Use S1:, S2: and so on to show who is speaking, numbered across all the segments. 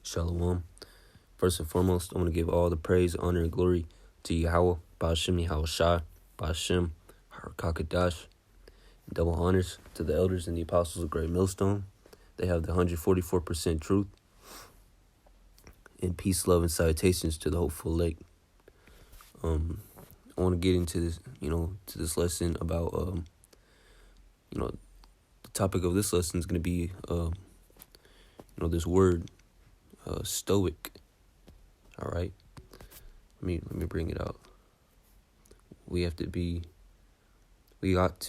S1: Shalom. First and foremost, I want to give all the praise, honor, and glory to Yahweh, Ba'ashem Yahweh Shai, Ba'ashem Harakakadash. Double honors to the elders and the apostles of Great Millstone. They have the 144% truth. And peace, love, and salutations to the hopeful lake. I want to get into this, to this lesson about, the topic of this lesson is going to be, this word, stoic. All right. Let me bring it out. We ought to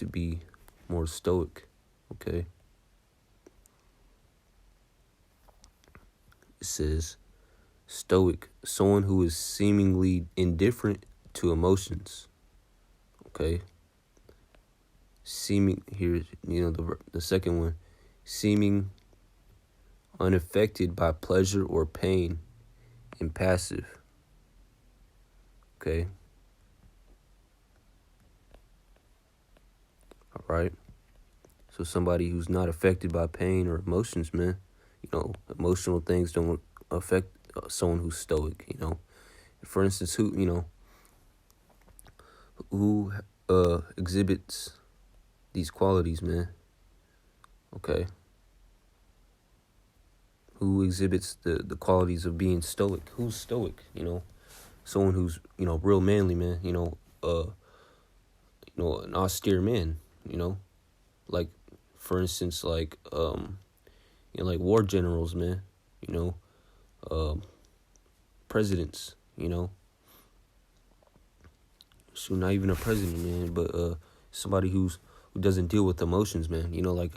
S1: be more stoic. Okay. It says stoic, someone who is seemingly indifferent to emotions. Okay. Here, the second one, seeming unaffected by pleasure or pain, impassive. Okay. All right. So somebody who's not affected by pain or emotions, man. Emotional things don't affect someone who's stoic. For instance, who exhibits these qualities, man. Okay. Who exhibits the qualities of being stoic? Who's stoic? Someone who's, real manly, man. An austere man, like, for instance, like war generals, man, presidents, not even a president, man, but somebody who doesn't deal with emotions, man, like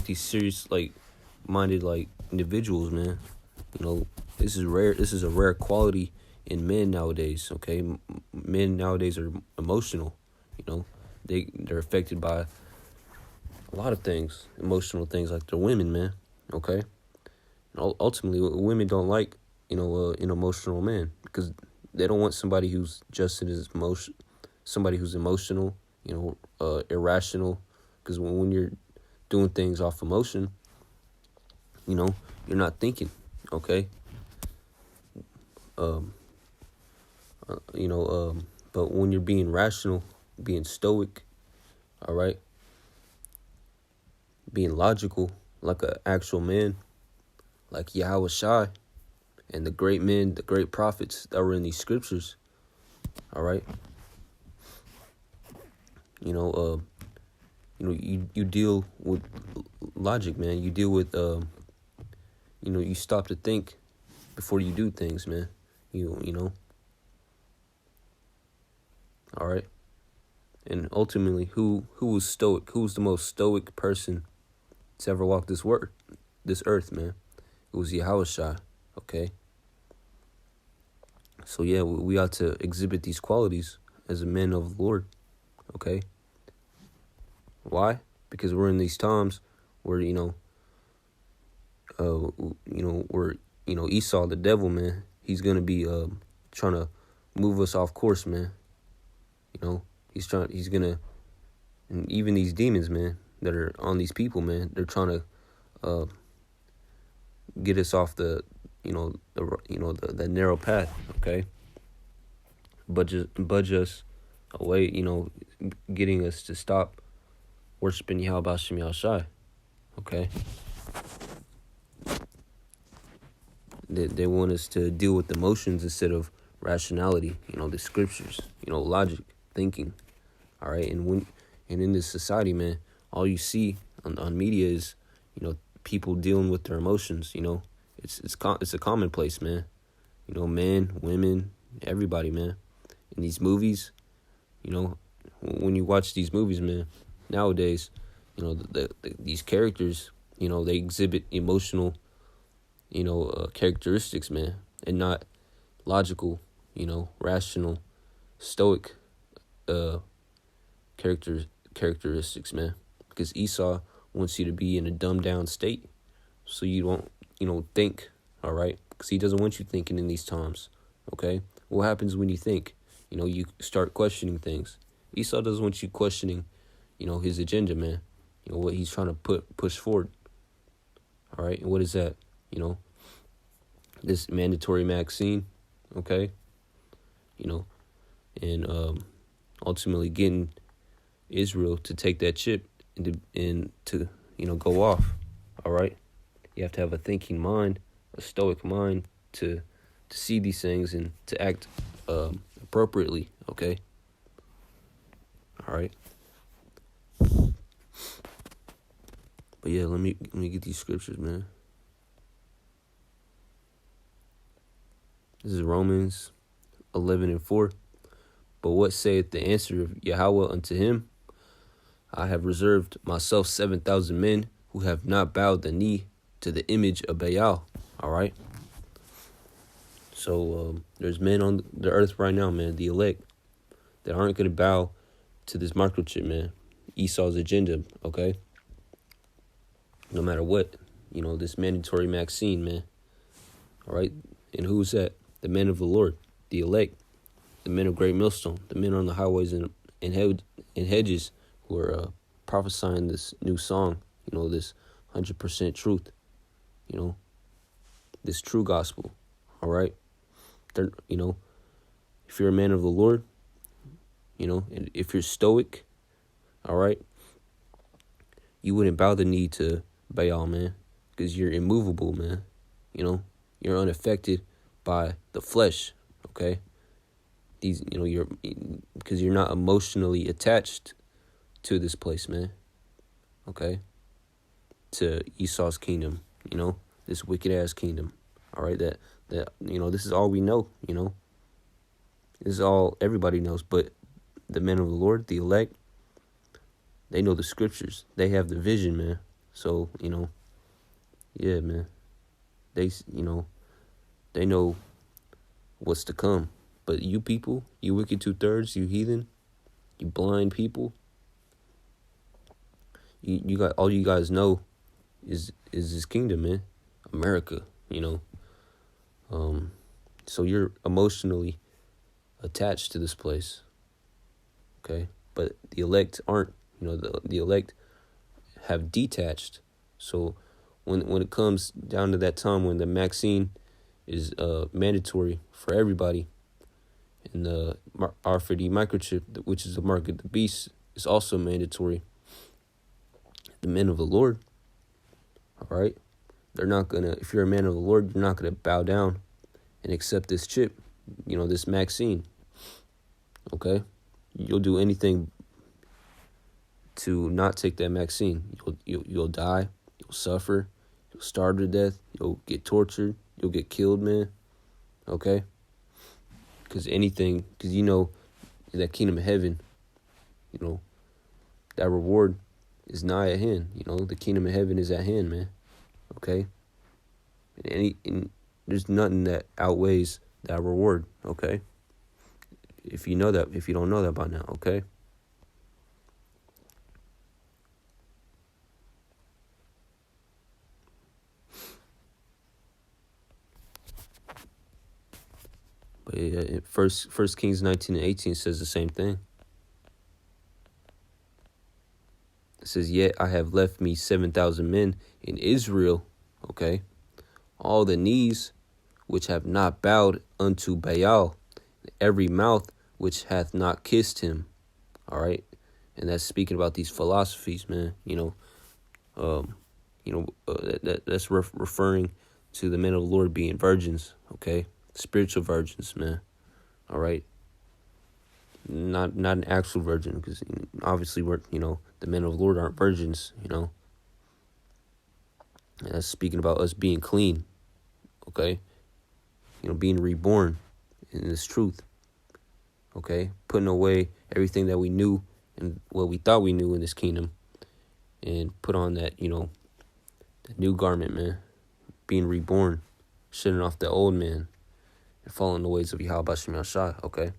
S1: these serious, minded, individuals, man. This is rare. This is a rare quality in men nowadays. Okay, men nowadays are emotional. They're affected by a lot of things, emotional things, like they're women, man. Okay, and ultimately, women don't like an emotional man because they don't want somebody who's just in his emotion, somebody who's emotional, irrational. Because when you're doing things off emotion, you're not thinking. Okay. But when you're being rational, being stoic, all right, being logical, like an actual man, like Yahweh Shai, and the great men, the great prophets that were in these scriptures, all right, you deal with logic, man. You deal with, you stop to think before you do things, man. All right. And ultimately, who was stoic? Who was the most stoic person to ever walk this earth, man? It was Yahweh Shai, okay? So yeah, we ought to exhibit these qualities as a man of the Lord, okay? Why? Because we're in these times where, Esau, the devil, man, he's going to be trying to move us off course, man. He's going to, and even these demons, man, that are on these people, man, they're trying to get us off the narrow path, okay? Budge us away, getting us to stop worshiping Yahweh Ba'ashem Yahweh Shai, okay? They want us to deal with emotions instead of rationality, the scriptures, logic, thinking, all right? And in this society, man, all you see on media is, people dealing with their emotions, it's a commonplace, man. Men, women, everybody, man. In these movies, when you watch these movies, man, nowadays, these characters, they exhibit emotional, characteristics, man, and not logical, rational, stoic, characteristics, man. Because Esau wants you to be in a dumbed down state, so you don't, think, all right? Because he doesn't want you thinking in these times, okay? What happens when you think? You start questioning things. Esau doesn't want you questioning, his agenda, man. What he's trying to push forward, All right. And what is that? You know, this mandatory vaccine. Okay. You know, and ultimately getting Israel to take that chip and to go off. All right. You have to have a thinking mind, a stoic mind to see these things and to act appropriately. Okay. All right. But yeah, let me get these scriptures, man. This is Romans 11:4. But what saith the answer of Yahweh unto him? I have reserved myself 7,000 men who have not bowed the knee to the image of Baal. All right. So there's men on the earth right now, man, the elect, that aren't going to bow to this microchip, man. Esau's agenda, okay? No matter what, this mandatory vaccine, man. All right? And who's that? The men of the Lord, the elect, the men of Great Millstone, the men on the highways and hedges who are prophesying this new song, this 100% truth, this true gospel, all right? They're, if you're a man of the Lord, and if you're stoic, all right, you wouldn't bow the knee to Baal, man, because you're immovable, man. You're unaffected by the flesh, okay? Because you're not emotionally attached to this place, man, okay? To Esau's kingdom, this wicked ass kingdom, all right? That this is all we know, This is all everybody knows, but the men of the Lord, the elect, they know the scriptures. They have the vision, man. So, yeah, man. They know what's to come. But you people, you wicked 2/3, you heathen, you blind people, you got all you guys know is this kingdom, man. America, So you're emotionally attached to this place. Okay? But the elect aren't. The elect have detached. So when it comes down to that time when the vaccine is mandatory for everybody, and the RFID microchip, which is the mark of the beast, is also mandatory, the men of the Lord, all right, they're not gonna. If you're a man of the Lord, you're not gonna bow down and accept this chip, this vaccine. Okay, you'll do anything to not take that vaccine. You'll die. You'll suffer. You'll starve to death. You'll get tortured. You'll get killed, man. Okay? Because in that kingdom of heaven, that reward is nigh at hand. The kingdom of heaven is at hand, man. Okay? And there's nothing that outweighs that reward, okay? If you don't know that by now, okay? But yeah, First Kings 19:18 says the same thing. It says, "Yet I have left me 7,000 men in Israel, okay, all the knees which have not bowed unto Baal, every mouth which hath not kissed him." All right, and that's speaking about these philosophies, man. That's referring to the men of the Lord being virgins, okay? Spiritual virgins, man. All right. Not an actual virgin, because obviously we're the men of the Lord aren't virgins, And that's speaking about us being clean, okay? Being reborn in this truth, okay? Putting away everything that we knew and what we thought we knew in this kingdom, and put on that the new garment, man. Being reborn, shedding off the old man, and following the ways of Yahweh Shem Yahshai, okay?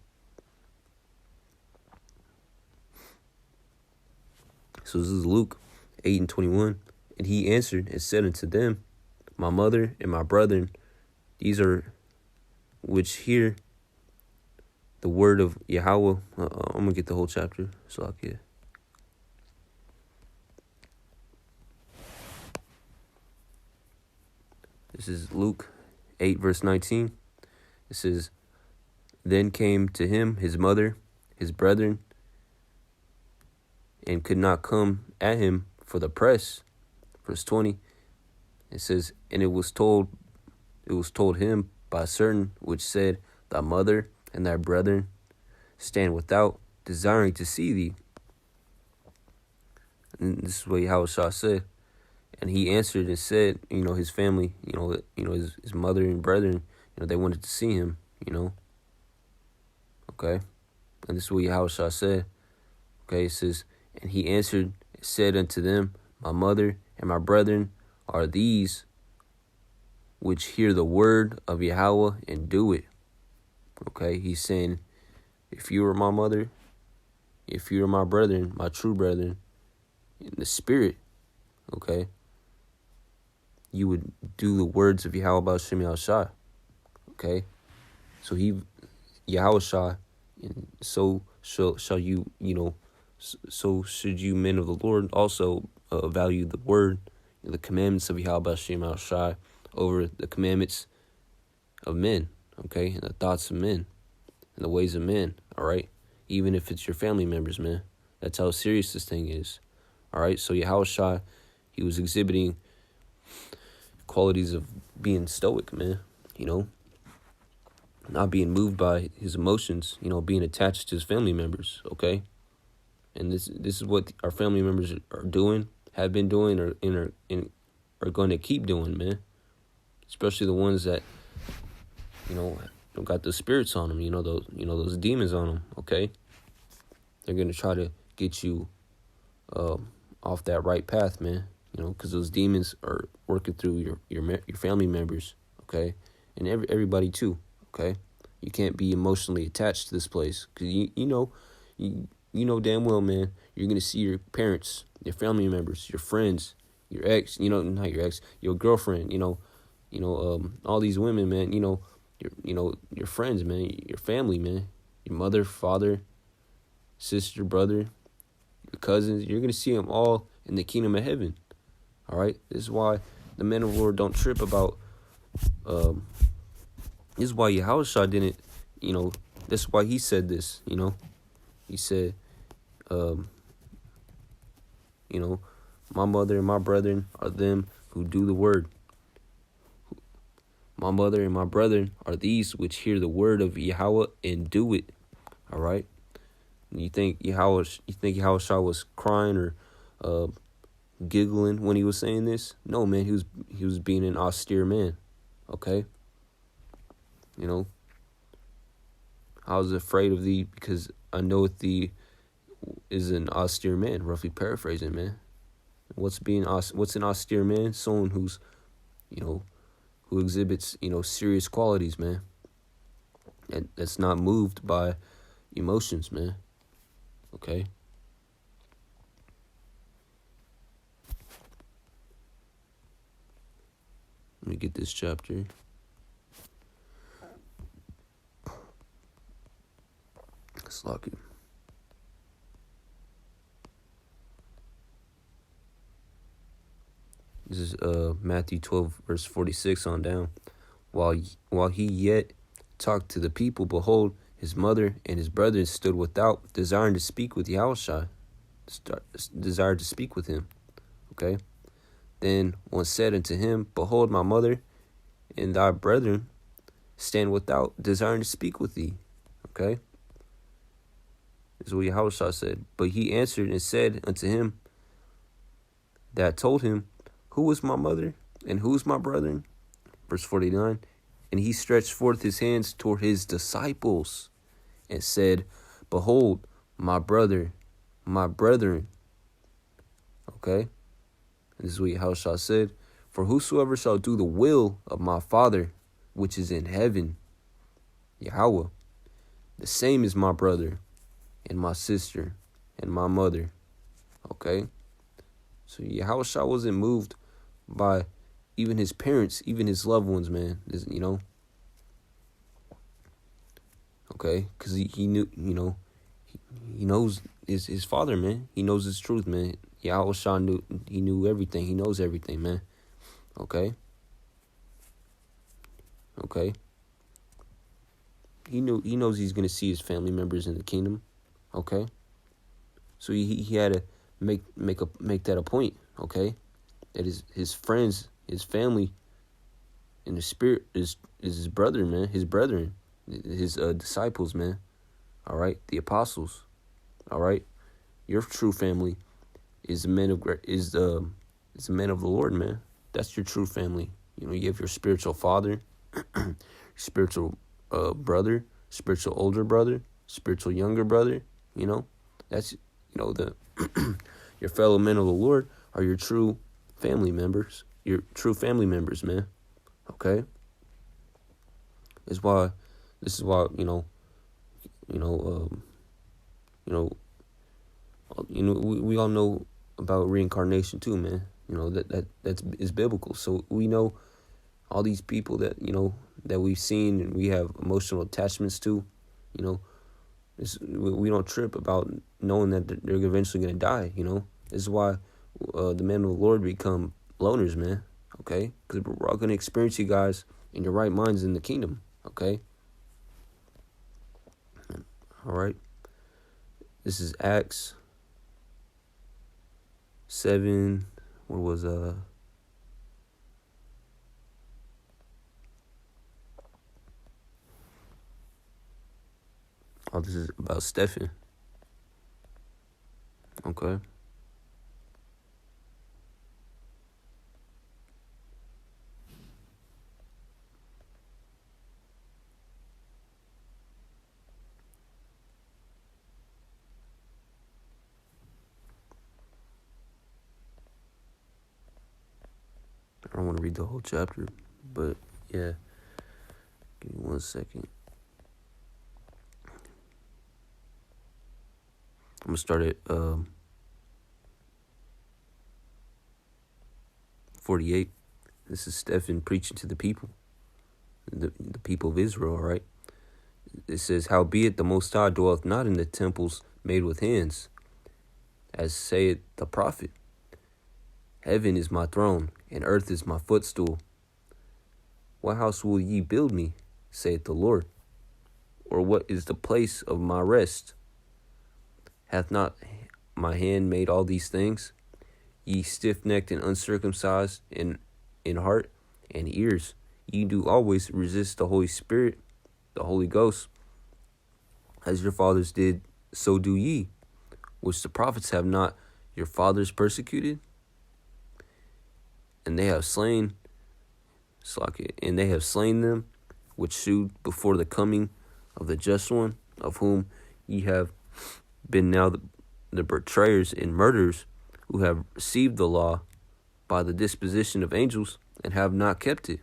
S1: So this is Luke 8:21. And he answered and said unto them, My mother and my brethren, these are which hear the word of Yahweh. I'm going to get the whole chapter, so I can. This is Luke 8, verse 19. It says, Then came to him his mother, his brethren, and could not come at him for the press. Verse 20. It says, And it was told him by certain which said, Thy mother and thy brethren stand without, desiring to see thee. And this is what Yahushua said. And he answered and said, his family, his mother and brethren, they wanted to see him, Okay. And this is what Yahushua said. Okay, it says, And he answered and said unto them, My mother and my brethren are these which hear the word of Yahweh and do it. Okay, he's saying, if you were my mother, if you were my brethren, my true brethren, in the spirit, okay, you would do the words of Yahweh B'Shem Yahushua. Okay, so Yahushua, and so shall you, so should you men of the Lord also value the word, the commandments of Yahweh B'Shem Yahushua over the commandments of men, okay, and the thoughts of men, and the ways of men, all right? Even if it's your family members, man. That's how serious this thing is, all right? So Yahushua, he was exhibiting qualities of being stoic, man, not being moved by his emotions, being attached to his family members, okay? And this is what our family members are doing, have been doing, or are going to keep doing, man. Especially the ones that, don't got the spirits on them, those demons on them, okay? They're going to try to get you off that right path, man, because those demons are working through your family members, okay? And everybody too, okay? You can't be emotionally attached to this place, because you know damn well, man, you're going to see your parents, your family members, your friends, your ex, not your ex, your girlfriend, all these women, man, your friends, man, your family, man, your mother, father, sister, brother, your cousins, you're going to see them all in the kingdom of heaven, all right? This is why the men of the Lord don't trip about, this is why Yahushua didn't, that's why he said this, he said, my mother and my brethren are them who do the word. My mother and my brethren are these which hear the word of Yahweh and do it. All right. You think Yahushua was crying or giggling when he was saying this? No, man. He was being an austere man. Okay. I was afraid of thee because I know thee is an austere man. Roughly paraphrasing, man. What's an austere man? Someone who's, who exhibits, serious qualities, man. And that's not moved by emotions, man. Okay? Let me get this chapter. Let's lock it. This is Matthew 12, verse 46 on down. While he yet talked to the people, behold, his mother and his brethren stood without, desiring to speak with Yahushua. Desired to speak with him. Okay? Then one said unto him, Behold, my mother and thy brethren stand without, desiring to speak with thee. Okay? This is what Yahushua said. But he answered and said unto him that told him, Who is my mother and who is my brethren? Verse 49. And he stretched forth his hands toward his disciples and said, Behold, my brother, my brethren. Okay? And this is what Yahushua said. For whosoever shall do the will of my Father, which is in heaven, Yahweh, the same is my brother and my sister and my mother. Okay? So Yahushua wasn't moved by even his parents, even his loved ones, man. Okay? Because he knew, he knows his father, man. He knows his truth, man. Yahushua knew everything. He knows everything, man. Okay? Okay, he knows he's gonna see his family members in the kingdom. Okay, so he had to make that a point. Okay, that his friends, his family, and the spirit is his brother, man, his brethren, his disciples, man. All right, the apostles. All right, your true family is the men of is the men of the Lord, man. That's your true family. You know, you have your spiritual father, spiritual brother, spiritual older brother, spiritual younger brother. You know, that's the your fellow men of the Lord are your true family members. Your true family members, man. Okay. This is why you know you know we all know about reincarnation too, man. You know that's is biblical. So we know all these people that that we've seen and we have emotional attachments to. You know, we don't trip about knowing that they're eventually gonna die. You know, this is why the men of the Lord become loners, man. Okay, because we're all gonna experience you guys in your right minds in the kingdom. Okay. All right. This is Acts 7. What was Oh, this is about Stephen. Okay. I don't want to read the whole chapter, but yeah. Give me 1 second. I'm gonna start at 48. This is Stephen preaching to the people, the people of Israel. All right. It says, "Howbeit the Most High dwelleth not in the temples made with hands, as saith the prophet. Heaven is my throne, and earth is my footstool. What house will ye build me, saith the Lord? Or what is the place of my rest? Hath not my hand made all these things? Ye stiff-necked and uncircumcised in heart and ears, ye do always resist the Holy Spirit, the Holy Ghost. As your fathers did, so do ye. Which the prophets have not your fathers persecuted? And they have slain them which shewed before the coming of the just one, of whom ye have been now the betrayers and murderers, who have received the law by the disposition of angels, and have not kept it.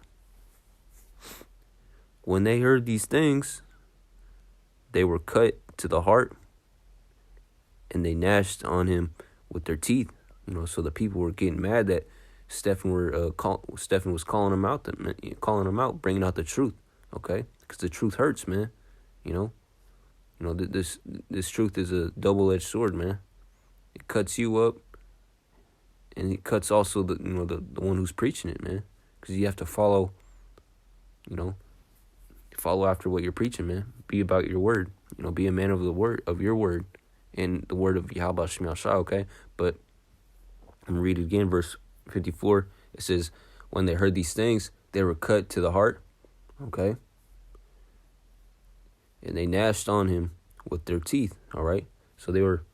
S1: When they heard these things, they were cut to the heart, and they gnashed on him with their teeth." So the people were getting mad that Stephen was calling them out, bringing out the truth. Okay, because the truth hurts, man. This truth is a double-edged sword, man. It cuts you up, and it cuts also the one who's preaching it, man. Because you have to follow after what you're preaching, man. Be about your word. Be a man of your word, and the word of Yahweh Shema Shah. Okay, but I'm gonna read it again, verse 54. It says, "When they heard these things, they were cut to the heart." Okay. And they gnashed on him with their teeth. All right. So they were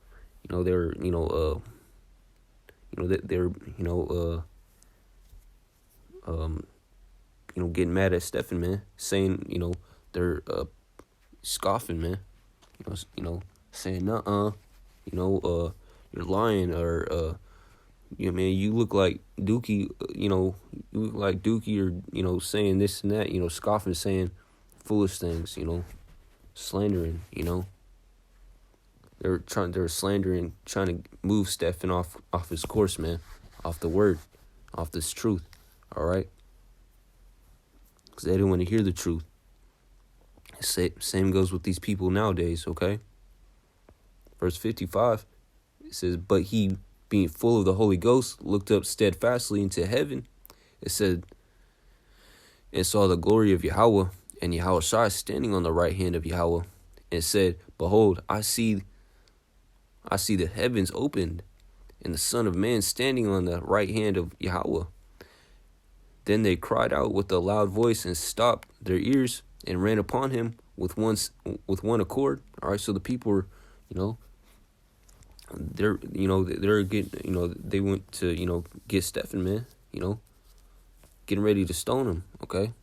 S1: getting mad at Stephen, man, saying, they're scoffing, man, saying, you're lying, or man, you look like Dookie, or saying this and that, scoffing, saying foolish things, slandering, They were slandering, trying to move Stephen off his course, man, off the word, off this truth. All right, because they didn't want to hear the truth. Same goes with these people nowadays. Okay. Verse 55, it says, "But he, being full of the Holy Ghost, looked up steadfastly into heaven." It said, and saw the glory of Yahweh, and Yahushua standing on the right hand of Yahweh, and said, Behold, I see the heavens opened, and the Son of Man standing on the right hand of Yahweh. Then they cried out with a loud voice and stopped their ears and ran upon him with one accord. All right, so the people were, they're getting, they went to, get Stephen, man, getting ready to stone him. Okay,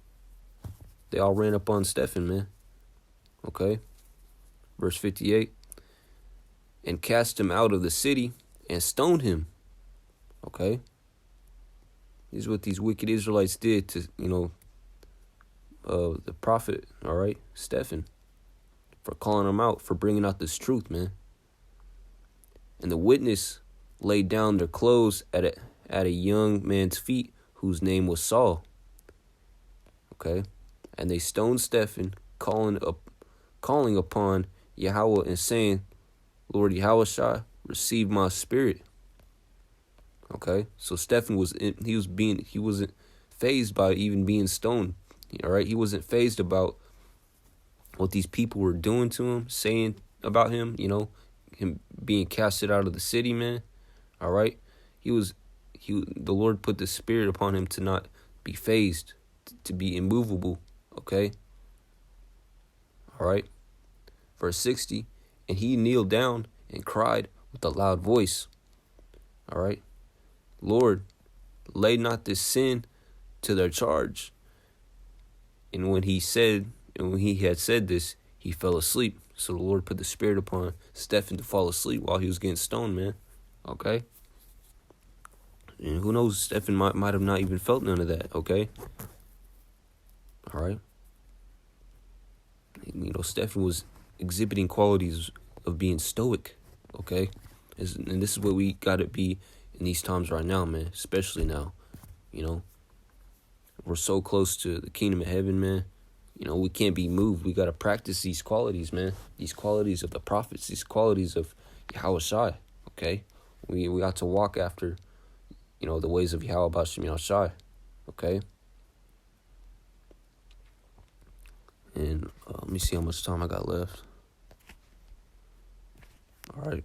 S1: they all ran up on Stephen, man. Okay, verse 58, and cast him out of the city and stoned him. Okay. This is what these wicked Israelites did to, the prophet, all right, Stephen, for calling him out, for bringing out this truth, man. And the witness laid down their clothes at a young man's feet, whose name was Saul. Okay, and they stoned Stephen, calling upon Yahweh and saying, Lord Yahushua, receive my spirit. Okay, so Stephen he wasn't fazed by even being stoned. All right, he wasn't fazed about what these people were doing to him, saying about him. Him being casted out of the city, man. All right, the Lord put the spirit upon him to not be fazed, to be immovable. Okay. All right, verse 60, and he kneeled down and cried with a loud voice. All right. Lord, lay not this sin to their charge. And when he had said this, he fell asleep. So the Lord put the spirit upon Stephen to fall asleep while he was getting stoned, man. Okay? And who knows, Stephen might have not even felt none of that, okay? All right? Stephen was exhibiting qualities of being stoic, okay? And this is what we got to be in these times right now, man, especially now. We're so close to the kingdom of heaven, man. We can't be moved. We got to practice these qualities, man. These qualities of the prophets, these qualities of Yahushua, okay? We got to walk after, the ways of Yahweh Bashem Yahushua, okay? And let me see how much time I got left. All right.